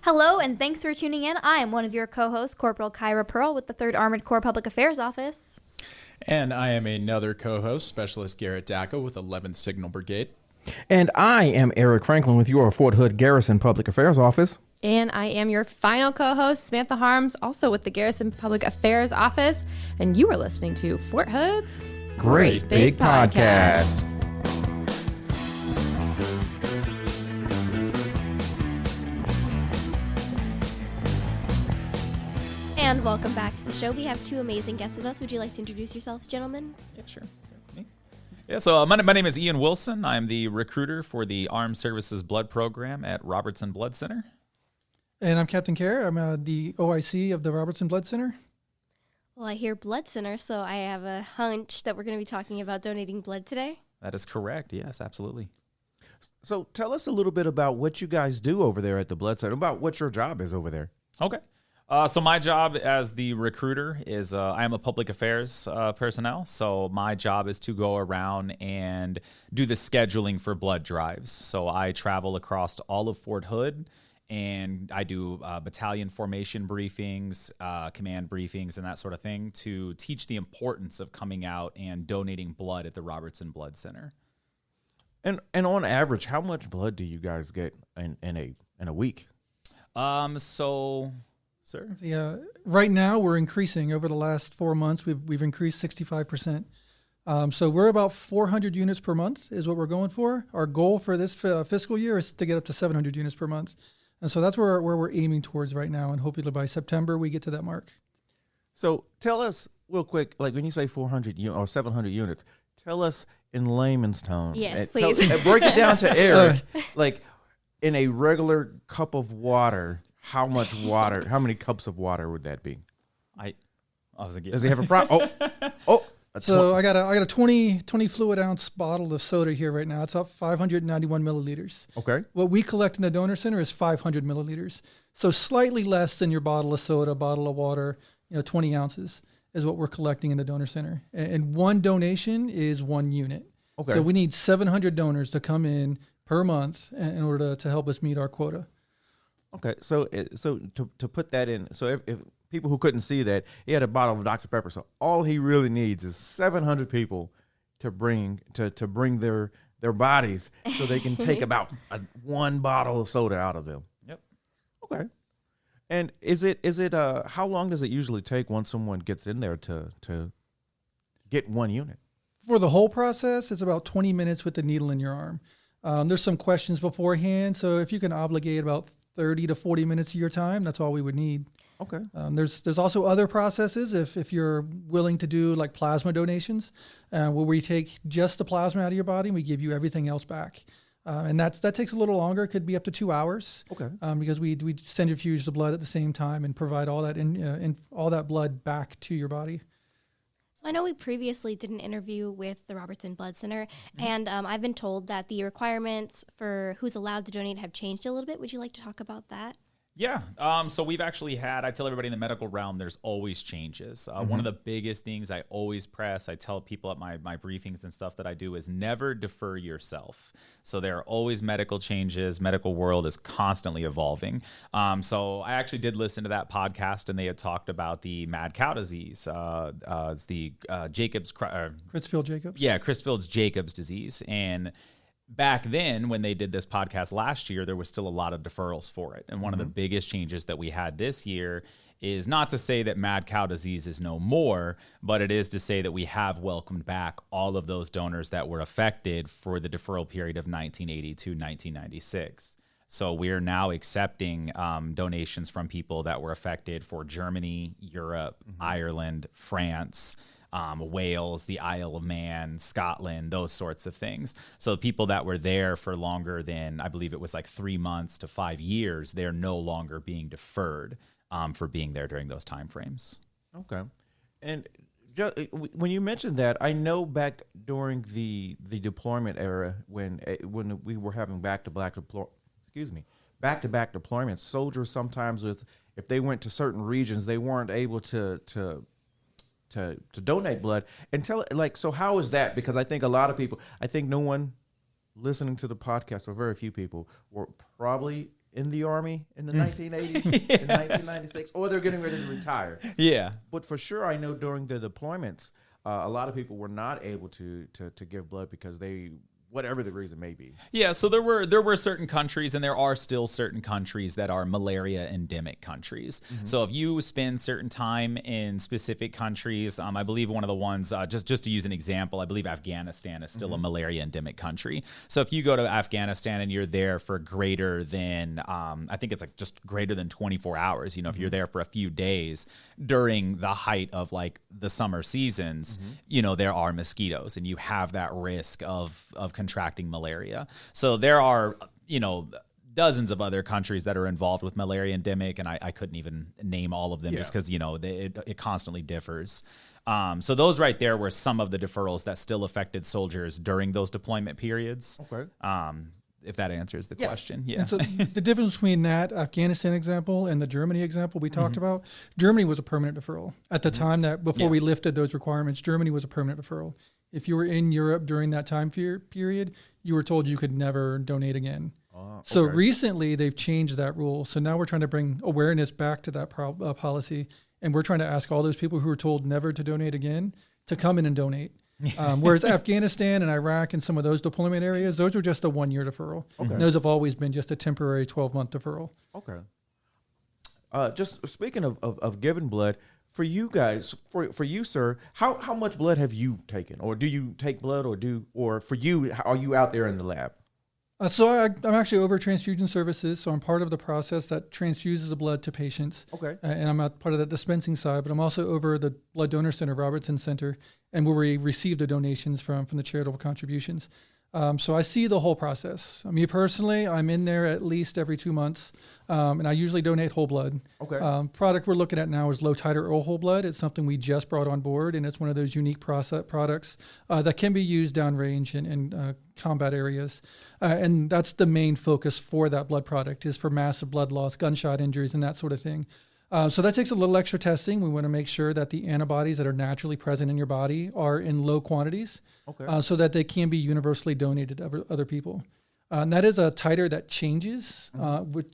Hello, and thanks for tuning in. I am one of your co-hosts, Corporal Kyra Pearl with the 3rd Armored Corps Public Affairs Office. And I am another co-host, Specialist Garrett Dacko with 11th Signal Brigade. And I am Eric Franklin with your Fort Hood Garrison Public Affairs Office. And I am your final co-host, Samantha Harms, also with the Garrison Public Affairs Office. And you are listening to Fort Hood's Great Big Podcast. And welcome back to the show. We have 2 amazing guests with us. Would you like to introduce yourselves, gentlemen? Yeah, sure. Yeah, so my name is Ian Wilson. I'm the recruiter for the Armed Services Blood Program at Robertson Blood Center. And I'm Captain Kerr. I'm the OIC of the Robertson Blood Center. Well, I hear blood center, so I have a hunch that we're going to be talking about donating blood today. That is correct. Yes, absolutely. So tell us a little bit about what you guys do over there at the Blood Center, about what your job is over there. Okay. So my job as the recruiter is I am a public affairs personnel. So my job is to go around and do the scheduling for blood drives. So I travel across all of Fort Hood, and I do battalion formation briefings, command briefings, and that sort of thing to teach the importance of coming out and donating blood at the Robertson Blood Center. And on average, how much blood do you guys get in a week? Sir? Yeah, right now we're increasing. Over the last 4 months, we've increased 65%. So we're about 400 units per month is what we're going for. Our goal for this fiscal year is to get up to 700 units per month. And so that's where we're aiming towards right now. And hopefully by September, we get to that mark. So tell us real quick, like when you say 400 or 700 units, tell us in layman's tone. Yes, please. Break it down to Eric. Like in a regular cup of water, how many cups of water would that be? Does he have a problem? So I got a 20 fluid ounce bottle of soda here right now. It's up 591 milliliters. Okay. What we collect in the donor center is 500 milliliters. So slightly less than your bottle of soda, bottle of water, 20 ounces is what we're collecting in the donor center. And one donation is 1 unit. Okay. So we need 700 donors to come in per month in order to help us meet our quota. Okay, so to put that in, so if people who couldn't see that, he had a bottle of Dr. Pepper. So all he really needs is 700 people to bring their bodies so they can take about 1 bottle of soda out of them. Yep. Okay. And is it how long does it usually take once someone gets in there to get 1 unit? For the whole process, it's about 20 minutes with the needle in your arm. There's some questions beforehand, so if you can obligate about 30 to 40 minutes of your time, that's all we would need. Okay. There's also other processes if you're willing to do like plasma donations, where we take just the plasma out of your body and we give you everything else back. And that takes a little longer. It could be up to 2 hours. Okay. Because we centrifuge the blood at the same time and provide all that all that blood back to your body. So I know we previously did an interview with the Robertson Blood Center, and I've been told that the requirements for who's allowed to donate have changed a little bit. Would you like to talk about that? Yeah. So we've actually I tell everybody in the medical realm, there's always changes. One of the biggest things I always press, I tell people at my briefings and stuff that I do is never defer yourself. So there are always medical changes. Medical world is constantly evolving. So I actually did listen to that podcast, and they had talked about the mad cow disease. It's the Creutzfeldt-Jacobs? Yeah, Creutzfeldt-Jacobs disease. And back then, when they did this podcast last year, there was still a lot of deferrals for it. And one of the biggest changes that we had this year is not to say that mad cow disease is no more, but it is to say that we have welcomed back all of those donors that were affected for the deferral period of 1980 to 1996. So we're now accepting donations from people that were affected for Germany, Europe, Ireland, France, Wales, the Isle of Man, Scotland, those sorts of things. So people that were there for longer than, I believe it was like 3 months to 5 years, they're no longer being deferred for being there during those time frames. Okay. And when you mentioned that, I know back during the deployment era when we were having back-to-back deployments, soldiers sometimes if they went to certain regions, they weren't able to donate blood. And so how is that? Because I think a lot of people, no one listening to the podcast, or very few people, were probably in the Army in the 1980s, in 1996, or they're getting ready to retire. Yeah. But for sure, I know during the deployments, a lot of people were not able to give blood because they, whatever the reason may be. Yeah, so there were certain countries, and there are still certain countries that are malaria endemic countries. So if you spend certain time in specific countries, I believe one of the ones, just to use an example, I believe Afghanistan is still a malaria endemic country. So if you go to Afghanistan and you're there for greater than, I think it's like just greater than 24 hours, if you're there for a few days during the height of like the summer seasons, there are mosquitoes, and you have that risk of contracting malaria. So there are, dozens of other countries that are involved with malaria endemic, and I couldn't even name all of them just because, it constantly differs. So those right there were some of the deferrals that still affected soldiers during those deployment periods. Okay. If that answers the question. Yeah. And so the difference between that Afghanistan example and the Germany example we talked about, Germany was a permanent deferral. At the time that before we lifted those requirements, Germany was a permanent deferral. If you were in Europe during that time period, you were told you could never donate again. So recently they've changed that rule. So now we're trying to bring awareness back to that policy. And we're trying to ask all those people who were told never to donate again to come in and donate. Whereas Afghanistan and Iraq and some of those deployment areas, those were just a 1 year deferral. Okay. Those have always been just a temporary 12-month deferral. Okay. Just speaking of giving blood, for you guys, for you, sir, how much blood have you taken, or do you take blood, or for you, are you out there in the lab? So I'm actually over transfusion services, so I'm part of the process that transfuses the blood to patients. Okay. And I'm not part of the dispensing side, but I'm also over the Blood Donor Center, Robertson Center, and where we receive the donations from the charitable contributions. So I see the whole process. Me personally, I'm in there at least every 2 months, and I usually donate whole blood. Okay. Product we're looking at now is low titer oral whole blood. It's something we just brought on board, and it's one of those unique products that can be used downrange in combat areas. And that's the main focus for that blood product, is for massive blood loss, gunshot injuries, and that sort of thing. So that takes a little extra testing. We want to make sure that the antibodies that are naturally present in your body are in low quantities, so that they can be universally donated to other people. And that is a titer that changes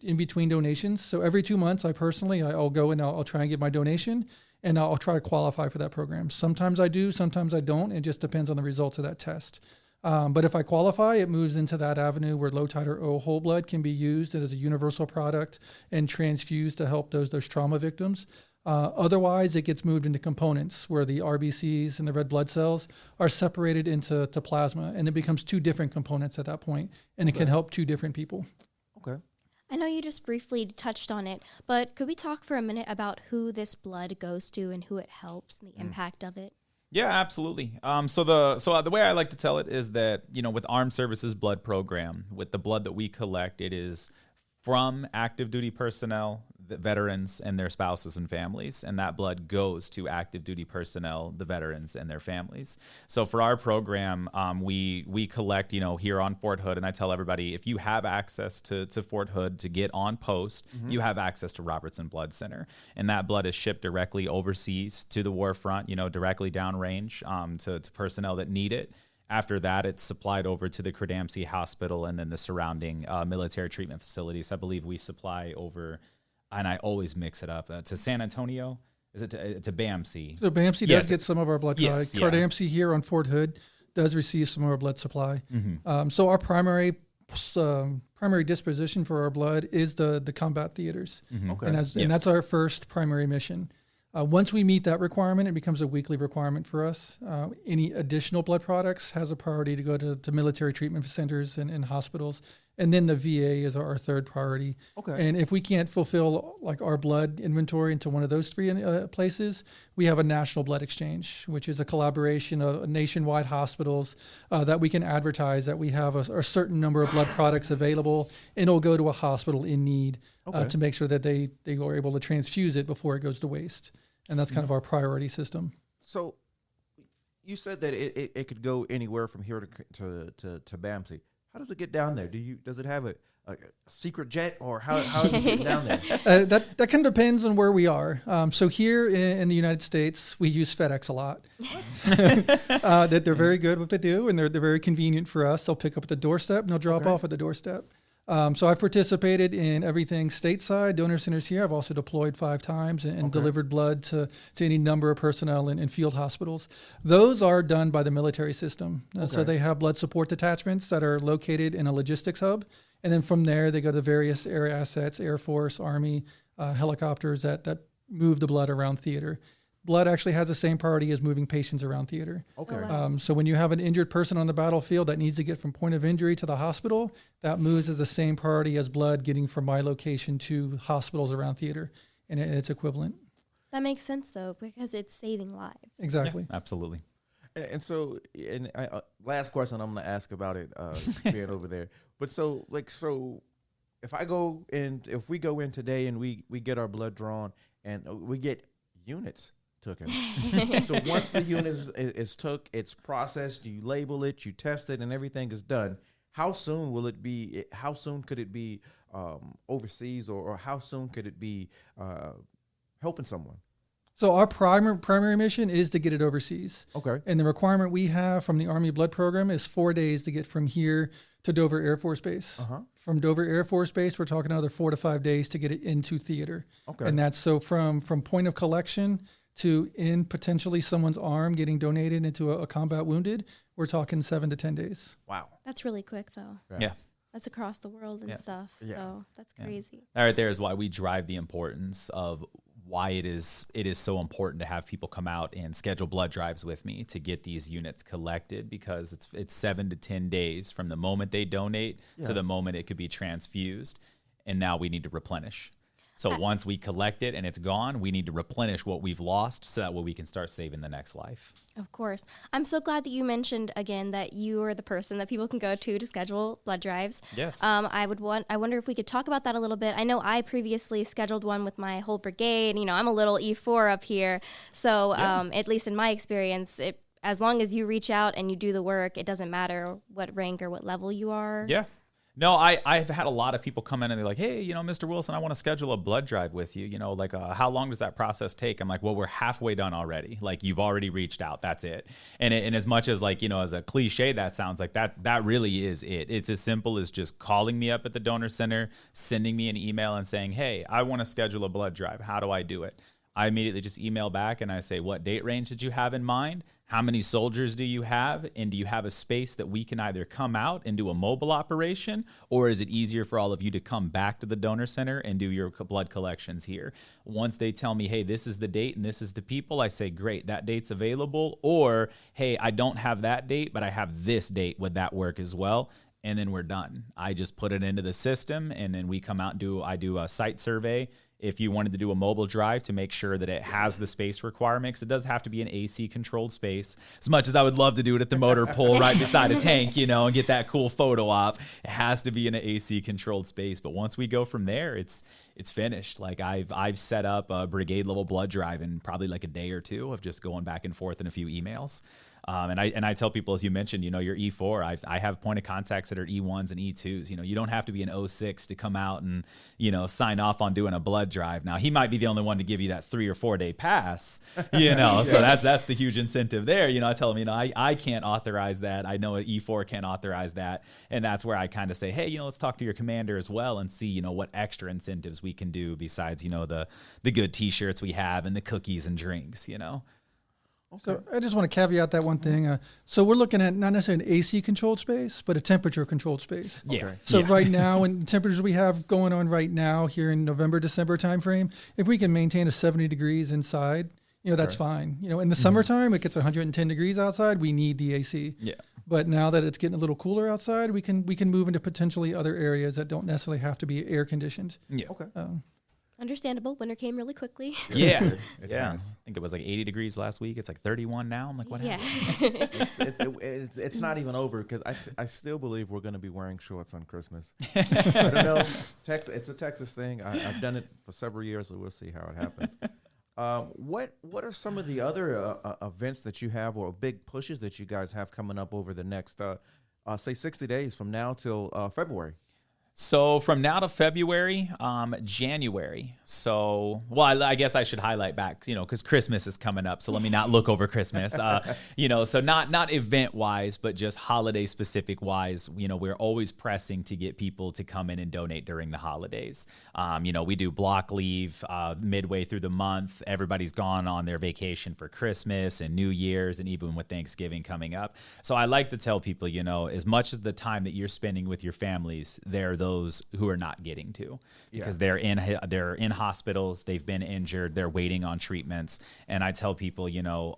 in between donations. So every 2 months, I'll go and I'll try and get my donation, and I'll try to qualify for that program. Sometimes I do, sometimes I don't. It just depends on the results of that test. But if I qualify, it moves into that avenue where low titer whole blood can be used as a universal product and transfused to help those trauma victims. Otherwise, it gets moved into components where the RBCs and the red blood cells are separated into plasma, and it becomes two different components at that point, and it can help two different people. Okay. I know you just briefly touched on it, but could we talk for a minute about who this blood goes to and who it helps and the impact of it? Yeah, absolutely. So the way I like to tell it is that, with Armed Services Blood Program, with the blood that we collect, it is from active duty personnel, the veterans, and their spouses and families, and that blood goes to active duty personnel, the veterans, and their families. So for our program, we collect, here on Fort Hood, and I tell everybody, if you have access to Fort Hood to get on post, you have access to Robertson Blood Center, and that blood is shipped directly overseas to the war front, directly downrange to personnel that need it. After that, it's supplied over to the Credamsey Hospital and then the surrounding military treatment facilities. I believe we supply over, and I always mix it up, to San Antonio. Is it to BAMC? So BAMC does get some of our blood supply. Yes, Credamsey here on Fort Hood does receive some of our blood supply. So our primary disposition for our blood is the combat theaters. Okay. And that's our first primary mission. Once we meet that requirement, it becomes a weekly requirement for us. Any additional blood products has a priority to go to military treatment centers and hospitals. And then the VA is our third priority. Okay. And if we can't fulfill our blood inventory into one of those three places, we have a national blood exchange, which is a collaboration of nationwide hospitals that we can advertise that we have a certain number of blood products available, and it'll go to a hospital in need to make sure that they are able to transfuse it before it goes to waste. And that's kind of our priority system. So you said that it could go anywhere from here to BAMC. How does it get down there? Does it have a secret jet, or how does it get down there? That kind of depends on where we are. So here in the United States, we use FedEx a lot. That they're very good at what they do, and they're very convenient for us. They'll pick up at the doorstep and they'll drop off at the doorstep. So I've participated in everything stateside, donor centers here. I've also deployed 5 times and delivered blood to any number of personnel in field hospitals. Those are done by the military system. So they have blood support detachments that are located in a logistics hub. And then from there, they go to various air assets, Air Force, Army, helicopters that move the blood around theater. Blood actually has the same priority as moving patients around theater. Okay. So when you have an injured person on the battlefield that needs to get from point of injury to the hospital, that moves as the same priority as blood getting from my location to hospitals around theater, and it's equivalent. That makes sense, though, because it's saving lives. Exactly. Yeah, absolutely. And so, last question I'm going to ask about it being over there. But so if we go in today and we get our blood drawn and we get units taken. So once the unit is took, it's processed, you label it, you test it, and everything is done. How soon will it be? How soon could it be overseas, or how soon could it be helping someone? So our primary mission is to get it overseas. Okay. And the requirement we have from the Army Blood Program is 4 days to get from here to Dover Air Force Base. From Dover Air Force Base, we're talking another 4 to 5 days to get it into theater. Okay. And that's so from point of collection to in potentially someone's arm getting donated into a combat wounded, we're talking 7 to 10 days. Wow. That's really quick, though. Yeah. That's across the world and stuff. Yeah. So that's crazy. That right there is why we drive the importance of why it is so important to have people come out and schedule blood drives with me to get these units collected, because it's 7 to 10 days from the moment they donate to the moment it could be transfused, and now we need to replenish. So once we collect it and it's gone, we need to replenish what we've lost so that way we can start saving the next life. Of course. I'm so glad that you mentioned again that you are the person that people can go to schedule blood drives. Yes. I wonder if we could talk about that a little bit. I know I previously scheduled one with my whole brigade. You know, I'm a little E4 up here. So at least in my experience, as long as you reach out and you do the work, it doesn't matter what rank or what level you are. Yeah. No, I've had a lot of people come in and they're like, hey, Mr. Wilson, I want to schedule a blood drive with you. How long does that process take? I'm like, well, we're halfway done already. Like, you've already reached out. That's it. And as much as as a cliche that sounds like, that really is it. It's as simple as just calling me up at the donor center, sending me an email and saying, hey, I want to schedule a blood drive. How do I do it? I immediately just email back and I say, what date range did you have in mind? How many soldiers do you have? And do you have a space that we can either come out and do a mobile operation, or is it easier for all of you to come back to the donor center and do your blood collections here? Once they tell me, hey, this is the date and this is the people, I say, great, that date's available. Or, hey, I don't have that date, but I have this date. Would that work as well? And then we're done. I just put it into the system, and then we come out and I do a site survey. If you wanted to do a mobile drive to make sure that it has the space requirements, it does have to be an AC controlled space. As much as I would love to do it at the motor pool right beside a tank, and get that cool photo op, it has to be in an AC controlled space. But once we go from there, it's finished. Like, I've set up a brigade level blood drive in probably like a day or two of just going back and forth in a few emails. And I tell people, as you mentioned, you're E4. I have point of contacts that are E1s and E2s. You don't have to be an 06 to come out and, sign off on doing a blood drive. Now, he might be the only one to give you that 3 or 4 day pass, so that's the huge incentive there. I tell him, I can't authorize that. I know an E4 can't authorize that. And that's where I kind of say, hey, let's talk to your commander as well and see, what extra incentives we can do besides, the good T-shirts we have and the cookies and drinks, So I just want to caveat that one thing. So we're looking at not necessarily an AC controlled space, but a temperature controlled space. Yeah. Okay. So right now, and the temperatures we have going on right now here in November, December timeframe, if we can maintain a 70 degrees inside, that's fine. In the summertime, it gets 110 degrees outside. We need the AC. Yeah. But now that it's getting a little cooler outside, we can move into potentially other areas that don't necessarily have to be air conditioned. Yeah. Okay. Understandable. Winter came really quickly. Yeah. It Yeah. has. I think it was like 80 degrees last week. It's like 31 now. I'm like, what Yeah. happened? It's not even over, because I still believe we're going to be wearing shorts on Christmas. I don't know. It's a Texas thing. I've done it for several years, so we'll see how it happens. What are some of the other events that you have, or big pushes that you guys have coming up over the next, say, 60 days from now till February? So from now to February, January. So, well, I guess I should highlight back, because Christmas is coming up. So let me not look over Christmas. So not event wise, but just holiday specific wise. We're always pressing to get people to come in and donate during the holidays. We do block leave midway through the month. Everybody's gone on their vacation for Christmas and New Year's, and even with Thanksgiving coming up. So I like to tell people, as much as the time that you're spending with your families, they're those who are not getting to, because they're in hospitals, they've been injured, they're waiting on treatments. And I tell people,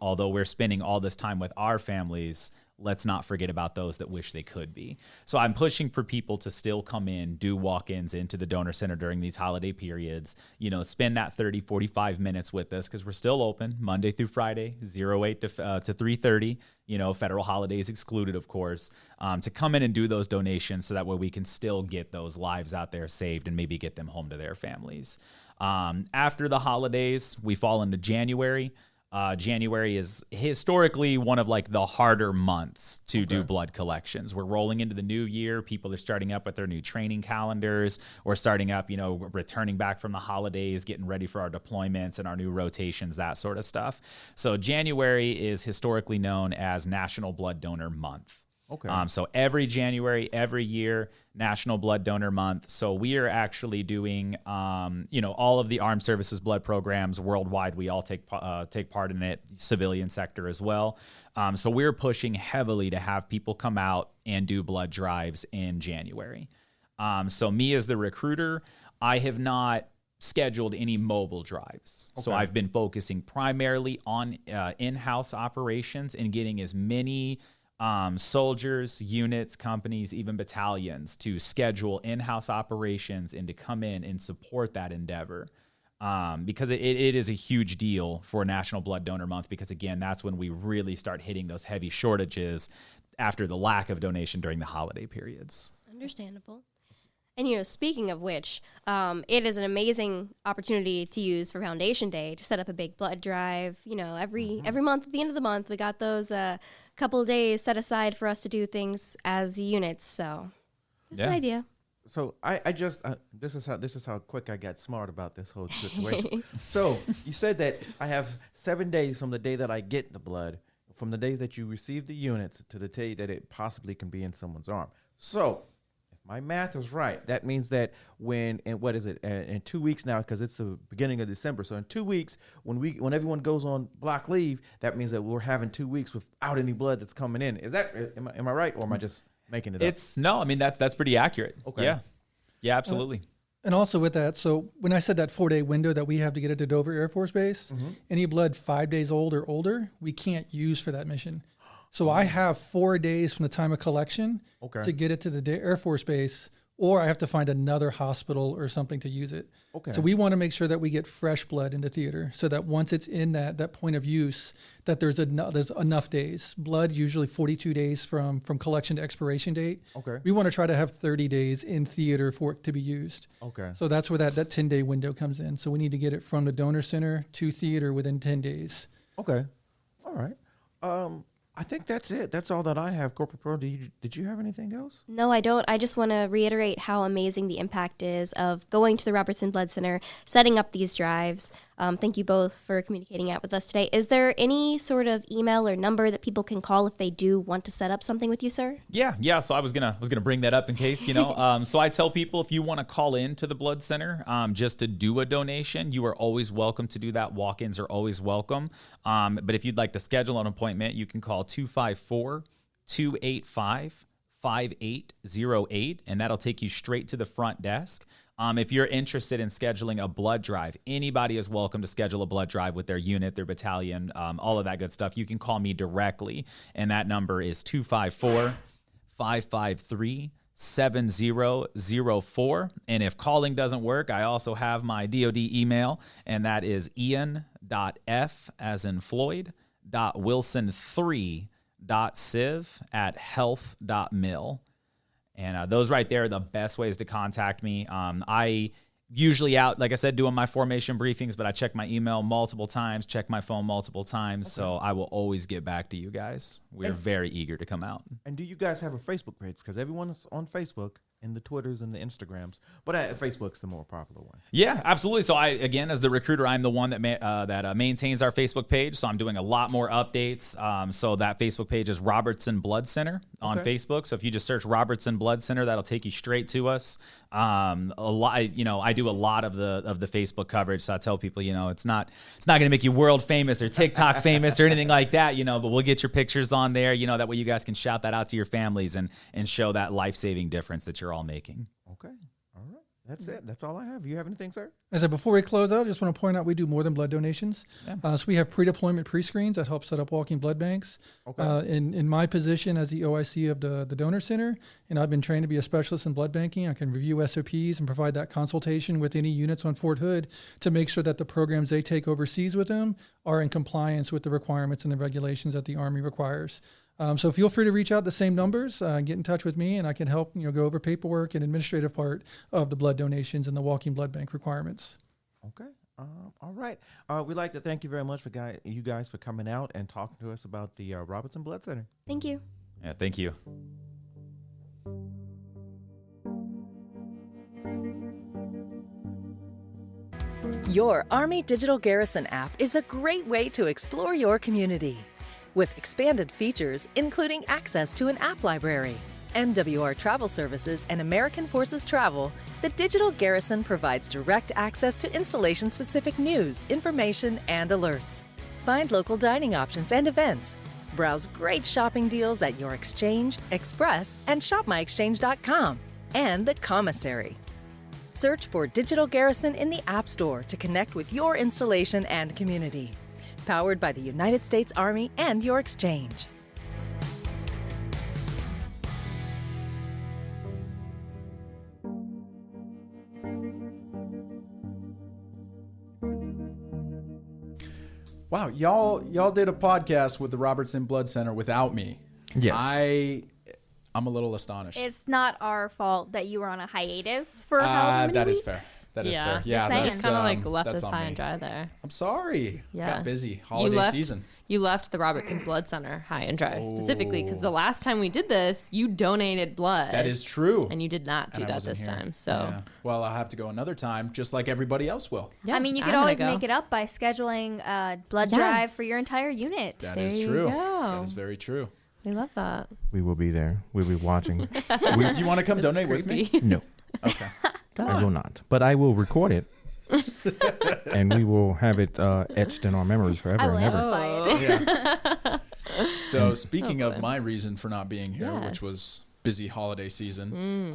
although we're spending all this time with our families, let's not forget about those that wish they could be. So I'm pushing for people to still come in, do walk-ins into the donor center during these holiday periods, spend that 30, 45 minutes with us, because we're still open Monday through Friday, 8 to 3:30, federal holidays excluded, of course, to come in and do those donations so that way we can still get those lives out there saved and maybe get them home to their families. After the holidays, we fall into January. January is historically one of the harder months to do blood collections. We're rolling into the new year. People are starting up with their new training calendars. We're starting up, returning back from the holidays, getting ready for our deployments and our new rotations, that sort of stuff. So January is historically known as National Blood Donor Month. Okay. So every January, every year, National Blood Donor Month. So we are actually doing, all of the armed services blood programs worldwide. We all take part in it, civilian sector as well. So we're pushing heavily to have people come out and do blood drives in January. So me as the recruiter, I have not scheduled any mobile drives. Okay. So I've been focusing primarily on in-house operations and getting as many soldiers, units, companies, even battalions to schedule in-house operations and to come in and support that endeavor. Because it is a huge deal for National Blood Donor Month, because again, that's when we really start hitting those heavy shortages after the lack of donation during the holiday periods. Understandable. And, speaking of which, it is an amazing opportunity to use for Foundation Day to set up a big blood drive. Every month at the end of the month, we got those couple of days set aside for us to do things as units. So it's an idea. So I just this is how quick I got smart about this whole situation. So you said that I have 7 days from the day that I get the blood, from the day that you receive the units to the day that it possibly can be in someone's arm. So my math is right. That means that in 2 weeks now, because it's the beginning of December. So in 2 weeks, when everyone goes on block leave, that means that we're having 2 weeks without any blood that's coming in. Is that am I right, or am I just making it up? No, I mean that's pretty accurate. Okay. Yeah, absolutely. And also with that, so when I said that 4-day window that we have to get it to Dover Air Force Base, any blood 5 days old or older, we can't use for that mission. So I have 4 days from the time of collection to get it to the Air Force Base, or I have to find another hospital or something to use it. Okay. So we want to make sure that we get fresh blood into theater, so that once it's in that point of use, that there's enough days. Blood usually 42 days from collection to expiration date. Okay. We want to try to have 30 days in theater for it to be used. Okay. So that's where that 10-day window comes in. So we need to get it from the donor center to theater within 10 days. Okay. All right. I think that's it. That's all that I have. Corporal Pearl, did you have anything else? No, I don't. I just want to reiterate how amazing the impact is of going to the Robertson Blood Center, setting up these drives. Thank you both for communicating out with us today. Is there any sort of email or number that people can call if they do want to set up something with you, sir? Yeah. So I was gonna bring that up in case, So I tell people, if you want to call in to the Blood Center just to do a donation, you are always welcome to do that. Walk-ins are always welcome. But if you'd like to schedule an appointment, you can call 254-285-5808, and that'll take you straight to the front desk. If you're interested in scheduling a blood drive, anybody is welcome to schedule a blood drive with their unit, their battalion, all of that good stuff. You can call me directly, and that number is 254-553-7004. And if calling doesn't work, I also have my DoD email, and that is ian.f as in Floyd, .wilson3.civ@health.mil. And those right there are the best ways to contact me. I usually out, like I said, doing my formation briefings, but I check my email multiple times, check my phone multiple times. Okay. So I will always get back to you guys. We're very eager to come out. And do you guys have a Facebook page? Because everyone is on Facebook the Twitters and the Instagrams, but Facebook's the more popular one. Yeah, absolutely. So I, again, as the recruiter, I'm the one that maintains our Facebook page. So I'm doing a lot more updates. So that Facebook page is Robertson Blood Center on Facebook. So if you just search Robertson Blood Center, that'll take you straight to us. I do a lot of the Facebook coverage. So I tell people, it's not going to make you world famous or TikTok famous or anything like that, but we'll get your pictures on there, that way you guys can shout that out to your families and show that life-saving difference that you're all making. Okay. All right. That's it. That's all I have. You have anything, sir? As I said, before we close out, I just want to point out we do more than blood donations. Yeah. So we have pre-deployment pre-screens that help set up walking blood banks. Okay. In my position as the OIC of the donor center, and I've been trained to be a specialist in blood banking, I can review SOPs and provide that consultation with any units on Fort Hood to make sure that the programs they take overseas with them are in compliance with the requirements and the regulations that the Army requires. So feel free to reach out the same numbers, get in touch with me, and I can help go over paperwork and administrative part of the blood donations and the walking blood bank requirements. Okay. All right. We'd like to thank you very much for you guys for coming out and talking to us about the Robertson Blood Center. Thank you. Yeah, thank you. Your Army Digital Garrison app is a great way to explore your community. With expanded features, including access to an app library, MWR Travel Services, and American Forces Travel, the Digital Garrison provides direct access to installation-specific news, information, and alerts. Find local dining options and events. Browse great shopping deals at your Exchange, Express, and ShopMyExchange.com, and the Commissary. Search for Digital Garrison in the App Store to connect with your installation and community. Powered by the United States Army and your Exchange. Wow, y'all did a podcast with the Robertson Blood Center without me. Yes. I'm a little astonished. It's not our fault that you were on a hiatus for however many that weeks. is fair. That is Yeah. fair. Yeah, saying. that's Just kind of left that's us on high me. and dry there. I'm sorry. Yeah. Got busy. Holiday season. You left the Robertson Blood Center high and dry, specifically because the last time we did this, you donated blood. That is true. And you did not do And I that wasn't this here. time. So, Yeah. Well, I'll have to go another time, just like everybody else will. yeah, I mean, you I'm could gonna always go. make it up by scheduling a blood Yes. drive for your entire unit. That There is you true. go. That is very true. We love that. We will be there. We'll be watching. You want to come donate with me? No, Okay. I will not. But I will record it. And we will have it etched in our memories forever I will and ever. amplify it. Yeah. So speaking of my reason for not being here, Yes. which was busy holiday season,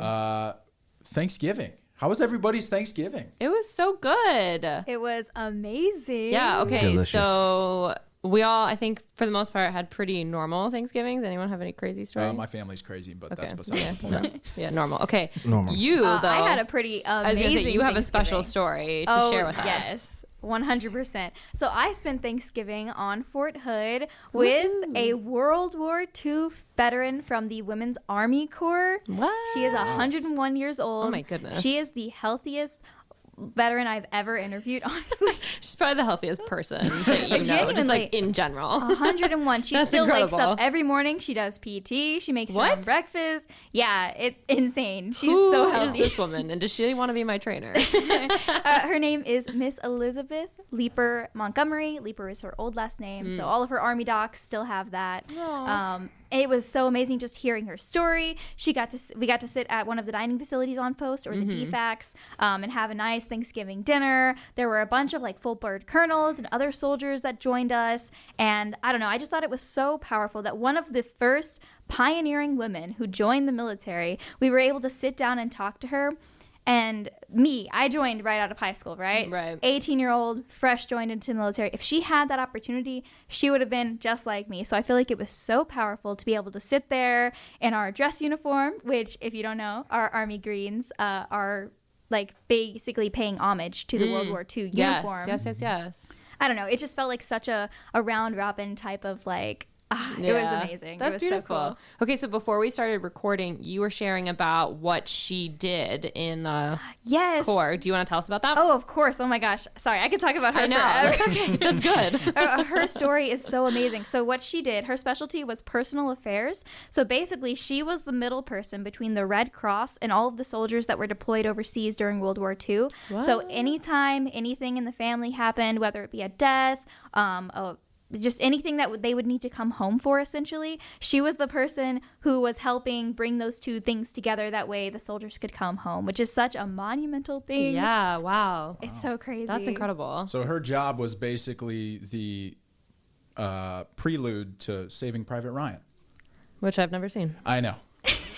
Thanksgiving. How was everybody's Thanksgiving? It was so good. It was amazing. Yeah, okay. Delicious. So we all, I think, for the most part, had pretty normal Thanksgivings. Anyone have any crazy stories? My family's crazy, but Okay. that's besides Yeah. the point. Yeah, normal. Okay. Normal. You, though. I had a pretty I was amazing gonna say, you have a special Thanksgiving. story to share with us. Yes, 100%. So I spent Thanksgiving on Fort Hood with a World War II veteran from the Women's Army Corps. What? She is 101 years old. Oh my goodness. She is the healthiest veteran I've ever interviewed, honestly. She's probably the healthiest person that you know, just like in general. 101. She That's still wakes incredible. up every morning. She does PT. She makes her What? own breakfast. Yeah, it's insane. She's Who so is healthy. this woman, and does she want to be my trainer? Her name is Miss Elizabeth Leeper Montgomery. Leeper is her old last name, so all of her Army docs still have that. It was so amazing just hearing her story. We got to sit at one of the dining facilities on post, or the DFACs, and have a nice Thanksgiving dinner. There were a bunch of like full bird colonels and other soldiers that joined us, and I don't know, I just thought it was so powerful that one of the first pioneering women who joined the military, we were able to sit down and talk to her. And I joined right out of high school, right? Right. 18-year-old, fresh joined into the military. If she had that opportunity, she would have been just like me. So I feel like it was so powerful to be able to sit there in our dress uniform, which, if you don't know, our Army Greens are like basically paying homage to the World War II uniform. Yes. I don't know. It just felt like such a round robin type of like It was amazing. That's it was beautiful. So cool. Okay, so before we started recording, you were sharing about what she did in Yes. Corps. Do you want to tell us about that? Oh, of course. Oh my gosh. Sorry, I could talk about her I know. forever. That's okay. That's good. Her story is so amazing. So what she did, her specialty was personal affairs. So basically, she was the middle person between the Red Cross and all of the soldiers that were deployed overseas during World War II. So anytime anything in the family happened, whether it be a death, just anything that they would need to come home for, essentially, she was the person who was helping bring those two things together. That way the soldiers could come home, which is such a monumental thing. Yeah, wow. It's so crazy. That's incredible. So her job was basically the prelude to Saving Private Ryan. Which I've never seen. I know.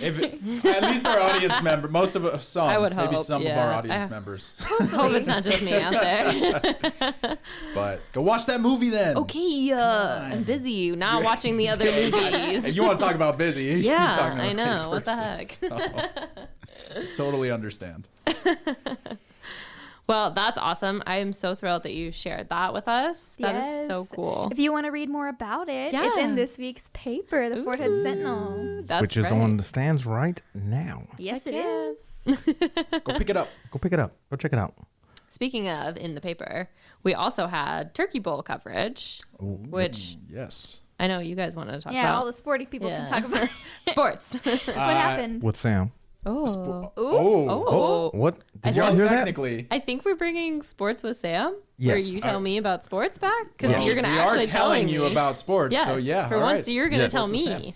At least our audience member, most of us, I would hope, maybe some of our audience members. Hope it's not just me out there. But go watch that movie then. Okay, I'm busy. Not watching the other movies. Hey, you want to talk about busy? Yeah, You're talking to I the know. right What the person, heck? so, totally understand. Well, that's awesome. I am so thrilled that you shared that with us. That is so cool. If you want to read more about it, it's in this week's paper, the Fort Hood Sentinel. That's which is right. on the stands right now. Yes, Heck it is. Go pick it up. Go pick it up. Go check it out. Speaking of in the paper, we also had Turkey Bowl coverage, which Yes. I know you guys wanted to talk Yeah, about. all the sporty people can talk about Sports. what happened. With Sam. Oh. What? Did Well, y'all hear that? technically, I think we're bringing sports with Sam. Yes. Where you tell me about sports back? Because well, you're going to we actually are telling you me. about sports. Yes, So yeah, for all once right. you're going to Yes. tell Sports with me.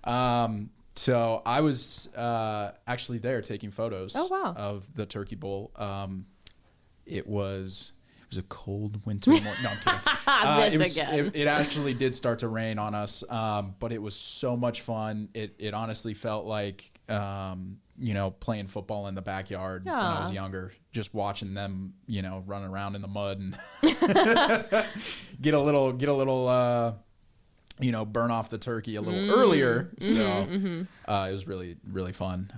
Sam. So I was actually there taking photos of the Turkey Bowl. It was a cold winter morning. No, I'm kidding. It actually did start to rain on us, but it was so much fun. It honestly felt like playing football in the backyard when I was younger, just watching them run around in the mud and get a little burn off the turkey a little earlier. So it was really, really fun.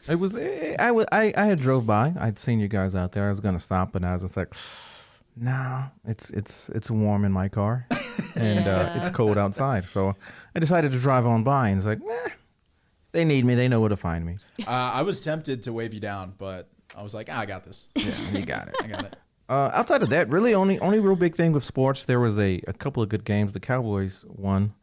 It was. I had drove by. I'd seen you guys out there. I was gonna stop, but I was just like, nah. It's warm in my car, and it's cold outside. So I decided to drive on by, and it's like, they need me. They know where to find me. I was tempted to wave you down, but I was like, I got this. Yeah, you got it. I got it. Outside of that, really, only real big thing with sports. There was a couple of good games. The Cowboys won.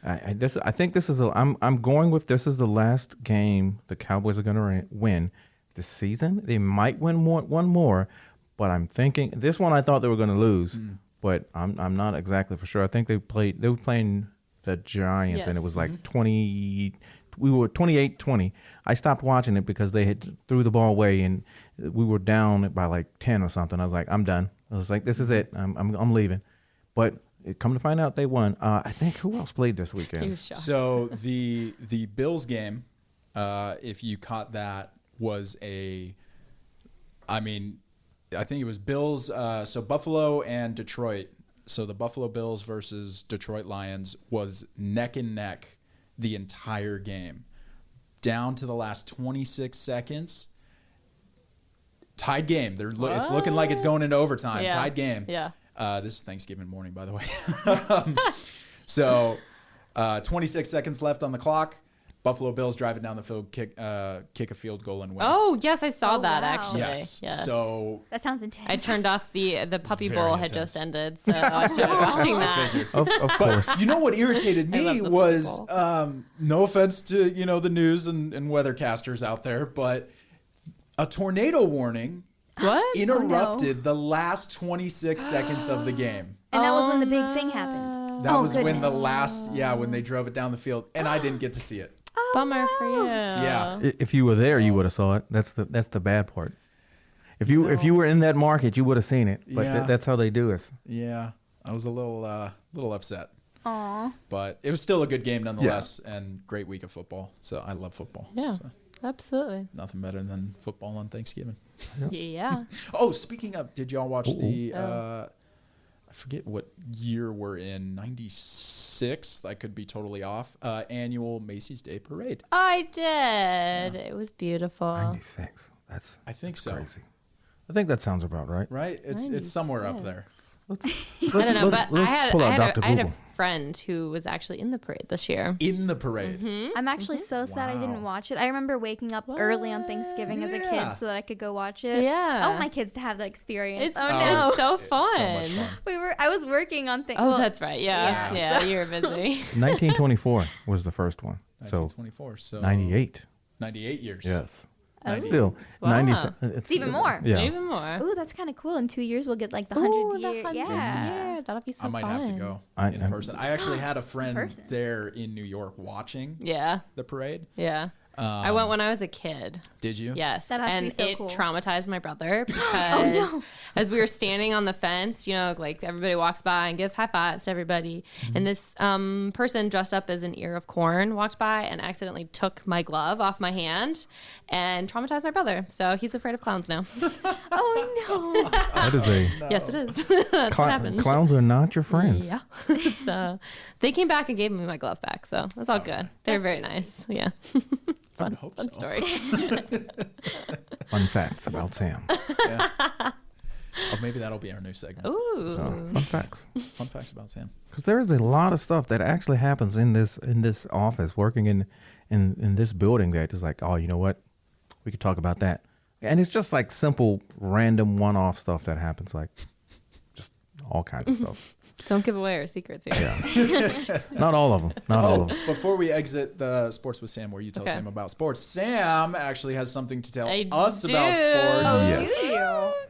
I think this is I'm going with this is the last game the Cowboys are going to win this season. They might win one more, but I'm thinking this one I thought they were going to lose, but I'm not exactly for sure. I think they were playing the Giants and it was like 20. We were 28-20. I stopped watching it because they had threw the ball away and we were down by like 10 or something. I was like, I'm done. I was like, this is it. I'm leaving. But come to find out, they won. I think who else played this weekend? So the Bills game, if you caught that, was I think it was Bills. So Buffalo and Detroit. So the Buffalo Bills versus Detroit Lions was neck and neck the entire game, down to the last 26 seconds. Tied game. It's looking like it's going into overtime. Yeah. Tied game. Yeah. This is Thanksgiving morning, by the way. So 26 seconds left on the clock. Buffalo Bills drive it down the field, kick a field goal and win. Oh, yes, I saw that wow. actually. Yes. Yes. So That sounds intense. I turned off the Puppy very Bowl had intense. just ended, so I started watching that. Of course. you know what irritated I love me the was football. no offense to the news and weathercasters out there, but a tornado warning What? interrupted the last 26 seconds of the game. and that was when the big thing happened. That was when goodness. the last when they drove it down the field, and I didn't get to see it. Bummer for you. Yeah. If you were there, you would have saw it. That's the bad part. If you were in that market, you would have seen it. But Yeah. that's how they do it. Yeah, I was a little upset. Aw. But it was still a good game nonetheless, and great week of football. So I love football. Yeah. So Absolutely. nothing better than football on Thanksgiving. Yeah. Oh, speaking of, did y'all watch the? I forget what year we're in. 96. I could be totally off. Annual Macy's Day Parade. I did. It was beautiful. 96. That's I think so. crazy. I think that sounds about right. Right? It's somewhere up there. Let's I don't know, but I had pull out a Dr. friend friend who was actually in the parade this year. In the parade. I'm actually so sad I didn't watch it. I remember waking up early on Thanksgiving as a kid so that I could go watch it. Yeah. I want my kids to have that experience. It's it's so fun. It's so much fun. I was working on things. Oh, that's right. Yeah, you were busy. 1924 was the first one. 1924. So 98. 98 years. Yes. Oh. Still, Wow. 90. It's even more. Yeah. Even more. Ooh, that's kind of cool. In 2 years, we'll get like the Ooh, 100 year. Yeah. that'll be so I might fun. have to go in person. I actually had a friend there in New York watching the parade. Yeah. I went when I was a kid. Did you? Yes. That has to and be so it cool. traumatized my brother because as we were standing on the fence, you know, like everybody walks by and gives high fives to everybody. And this person dressed up as an ear of corn walked by and accidentally took my glove off my hand and traumatized my brother. So he's afraid of clowns now. Oh, no. That is a. Yes, it is. That's what happened. Clowns are not your friends. Yeah. So they came back and gave me my glove back. So that's all good. They're very nice. Yeah. I would hope so. Story. Fun facts about Sam. Yeah. Oh, maybe that'll be our new segment. Ooh. So, fun facts. Fun facts about Sam. Because there is a lot of stuff that actually happens in this office, working in this building that is like, oh, you know what? We could talk about that. And it's just like simple, random, one-off stuff that happens, like just all kinds of stuff. Don't give away our secrets here. Yeah. Not all of them. Not all of them. Before we exit the Sports with Sam, where you tell Sam about sports, Sam actually has something to tell us about sports. Yes.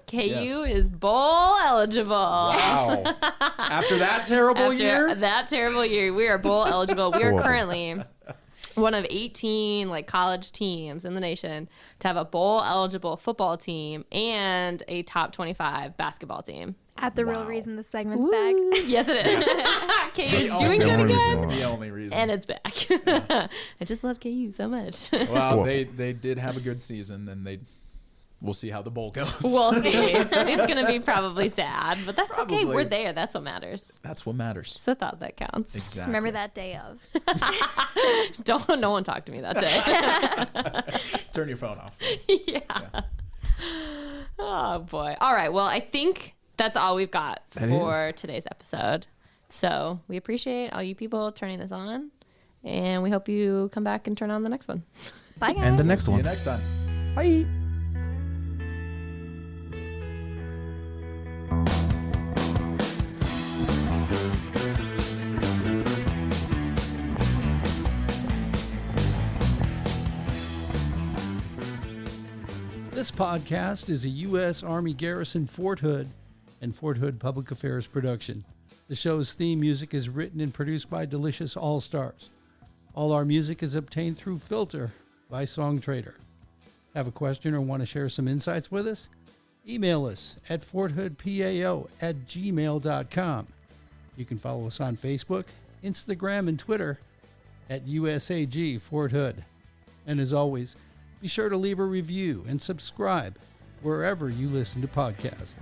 KU is bowl eligible. Wow. After that terrible year? That terrible year, we are bowl eligible. We are currently one of 18 like college teams in the nation to have a bowl eligible football team and a top 25 basketball team. At the real reason the segment's back. Yes, it is. KU's doing good again. The only reason. And it's back. I just love KU so much. Well, they did have a good season, and we'll see how the bowl goes. We'll see. It's going to be probably sad, but that's okay. Probably. We're there. That's what matters. That's what matters. It's the thought that counts. Just Exactly. remember that day of. No one talk to me that day. Turn your phone off. Yeah. Oh, boy. All right. Well, I think that's all we've got for today's episode. So we appreciate all you people turning this on, and we hope you come back and turn on the next one. Bye, guys. And the next See one. you next time. Bye. This podcast is a U.S. Army Garrison Fort Hood and Fort Hood Public Affairs production. The show's theme music is written and produced by Delicious All Stars. All our music is obtained through Filter by Song Trader. Have a question or want to share some insights with us? Email us at forthoodpao@gmail.com. You can follow us on Facebook, Instagram, and Twitter at USAG Fort Hood. And as always, be sure to leave a review and subscribe wherever you listen to podcasts.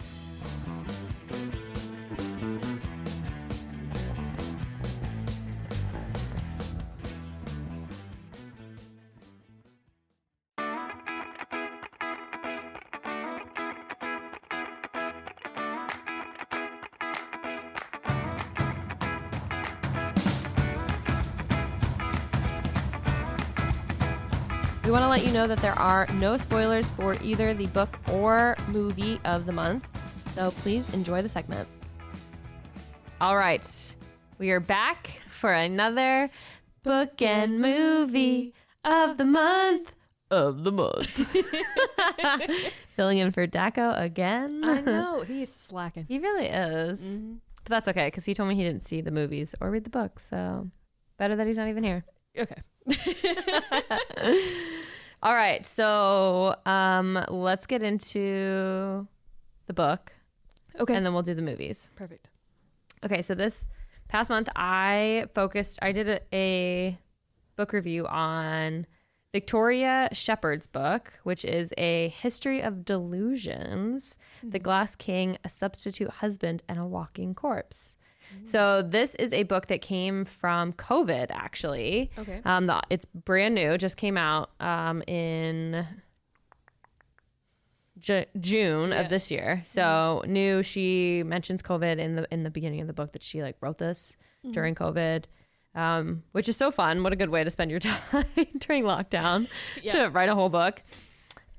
We want to let you know that there are no spoilers for either the book or movie of the month, so please enjoy the segment. All right, we are back for another book and movie of the month. Filling in for Daco again. I know, he's slacking. He really is. Mm-hmm. But that's okay, because he told me he didn't see the movies or read the book, so better that he's not even here. Okay. All right, so let's get into the book. Okay. And then we'll do the movies. Perfect. Okay, so this past month I did a book review on Victoria Shepard's book, which is A History of Delusions, The Glass King, A Substitute Husband, and a Walking Corpse. So this is a book that came from COVID, actually. Okay. It's brand new, just came out in June of this year. So new. She mentions COVID in the beginning of the book that she like wrote this during COVID, which is so fun. What a good way to spend your time during lockdown to write a whole book.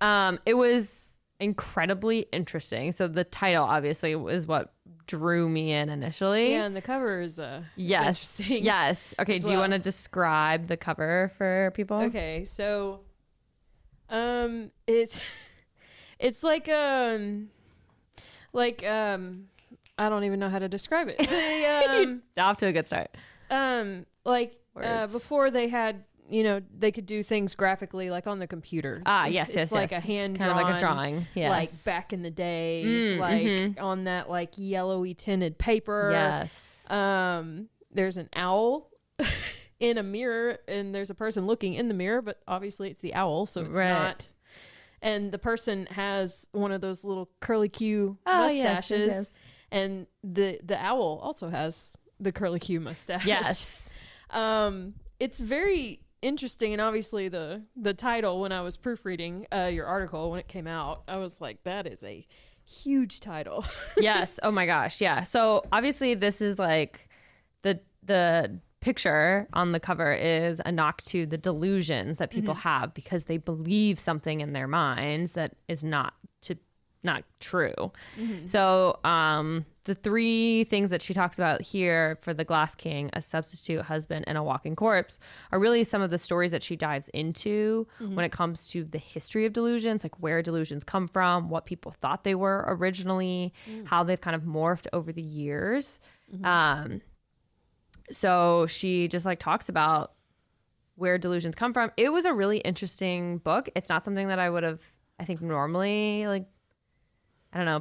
It was incredibly interesting. So the title obviously is what drew me in initially. Yeah, and the cover is interesting. Yes. Okay, do you want to describe the cover for people? Okay, so it's like I don't even know how to describe it. They Off to a good start. Before they had, they could do things graphically like on the computer. Yes, it's like a hand kind of like a drawing. Yes. Like back in the day, on that like yellowy tinted paper. Yes. There's an owl in a mirror, and there's a person looking in the mirror, but obviously it's the owl, so it's not. And the person has one of those little curly Q mustaches, yes. and the owl also has the curly Q mustache. Yes. It's very interesting, and obviously the title, when I was proofreading your article when it came out, I was like, that is a huge title. Yes. Oh my gosh. Yeah. So obviously this is like the picture on the cover is a knock to the delusions that people have because they believe something in their minds that is not true. So the three things that she talks about here for the Glass King, a substitute husband, and a walking corpse are really some of the stories that she dives into when it comes to the history of delusions, like where delusions come from, what people thought they were originally, how they've kind of morphed over the years. So she just like talks about where delusions come from. It was a really interesting book. It's not something that I would have, I think, normally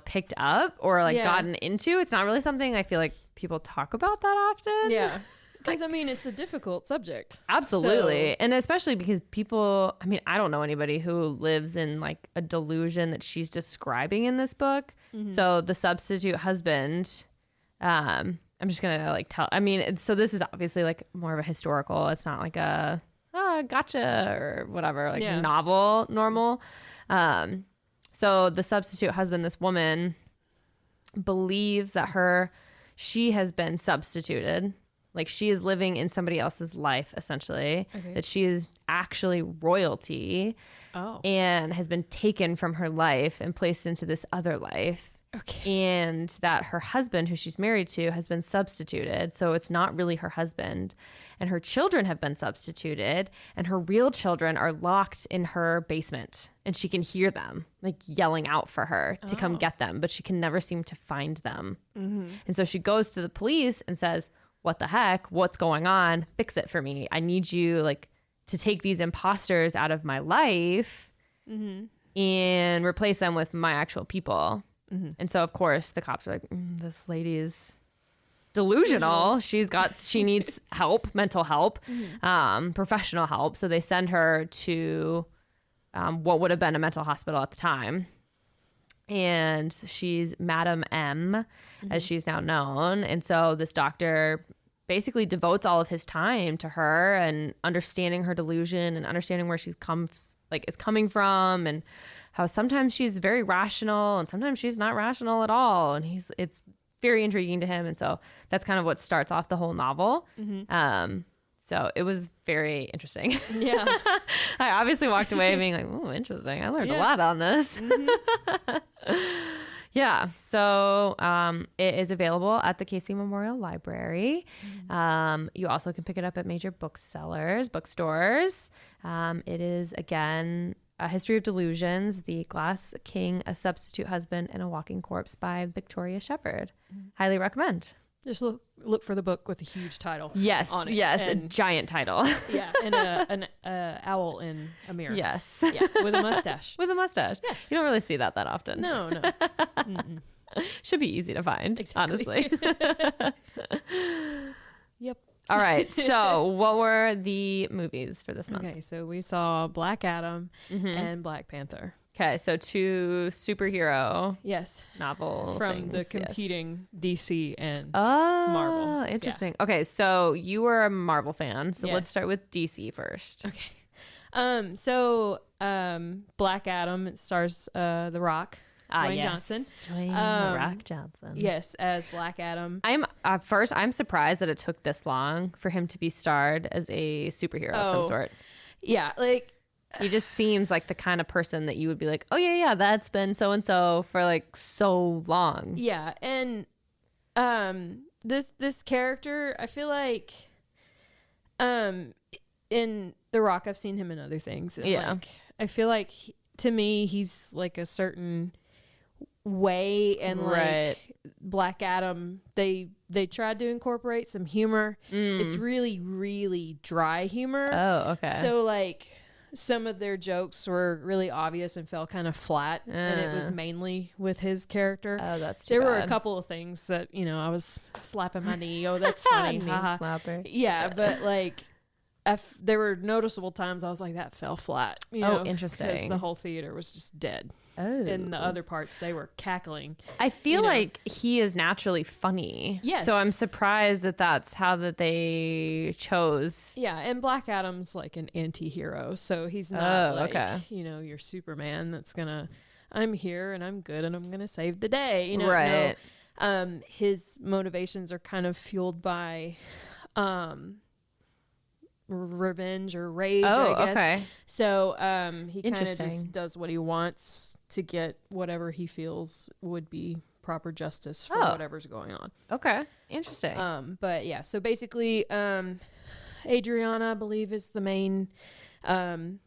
picked up or gotten into. It's not really something I feel like people talk about that often. Yeah. Because, it's a difficult subject. Absolutely. And especially because people, I don't know anybody who lives in like a delusion that she's describing in this book. So the substitute husband, I'm just going to tell, so this is obviously like more of a historical. It's not like a, gotcha or whatever, novel normal. So the substitute husband, this woman believes that she has been substituted. Like she is living in somebody else's life, essentially, that she is actually royalty and has been taken from her life and placed into this other life. And that her husband, who she's married to, has been substituted. So it's not really her husband. And her children have been substituted. And her real children are locked in her basement. And she can hear them like yelling out for her to come get them. But she can never seem to find them. And so she goes to the police and says, what the heck? What's going on? Fix it for me. I need you to take these imposters out of my life and replace them with my actual people. And so, of course, the cops are like, this lady is delusional. She needs help, mental help, professional help. So they send her to what would have been a mental hospital at the time. And she's Madam M, as she's now known. And so this doctor basically devotes all of his time to her and understanding her delusion and understanding where she is coming from, and how sometimes she's very rational and sometimes she's not rational at all. And it's very intriguing to him. And so that's kind of what starts off the whole novel. So it was very interesting. Yeah. I obviously walked away being like, oh, interesting. I learned a lot on this. Yeah. So it is available at the Casey Memorial Library. You also can pick it up at major bookstores. It is, again, A History of Delusions, The Glass King, A Substitute Husband, and a Walking Corpse by Victoria Shepherd. Highly recommend. Just look for the book with a huge title. Yes, on it. Yes, a giant title. Yeah, and an owl in a mirror. Yes. Yeah, with a mustache. With a mustache. Yeah. You don't really see that often. No. Should be easy to find, honestly. Yep. All right. So what were the movies for this month? Okay, so we saw Black Adam and Black Panther. Okay, so two superhero novel from things, the competing DC and Marvel. Marvel. Interesting. Yeah. Okay, so you were a Marvel fan, so let's start with DC first. Okay. So Black Adam, it stars The Rock Dwayne Johnson. Dwayne The Rock Johnson. Yes, as Black Adam. I'm surprised that it took this long for him to be starred as a superhero of some sort. Yeah, like he just seems like the kind of person that you would be like, oh yeah, that's been so and so for like so long. Yeah, and this character, I feel like in The Rock, I've seen him in other things. And like, I feel like to me he's like a certain way, and like Black Adam, they tried to incorporate some humor. It's really dry humor. Oh, okay. So like some of their jokes were really obvious and fell kind of flat, and it was mainly with his character. Oh, that's too there bad. were a couple of things that I was slapping my knee. Oh, that's funny. Knee slapper. Yeah, but like there were noticeable times I was like, that fell flat. Interesting. Because the whole theater was just dead. Oh. And the other parts, they were cackling. I feel like he is naturally funny. Yes. So I'm surprised that that's how that they chose. Yeah, and Black Adam's like an anti-hero, so he's not okay. Your Superman that's gonna, I'm here and I'm good and I'm gonna save the day. Right. No. His motivations are kind of fueled by revenge or rage, I guess. Okay. So he kind of just does what he wants to get whatever he feels would be proper justice for whatever's going on. Okay. Interesting. But yeah, so basically Adriana, I believe, is the main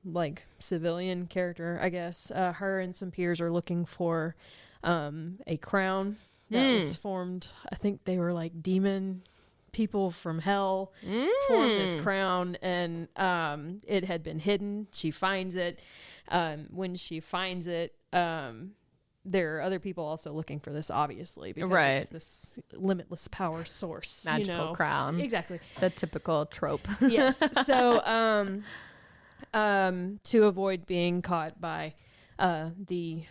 like civilian character, I guess. Her and some peers are looking for a crown that was formed. I think they were like demon people from hell formed this crown, and it had been hidden. She finds it. When she finds it, there are other people also looking for this, obviously, because it's this limitless power source. Magical crown. Exactly. The typical trope. Yes. So to avoid being caught by the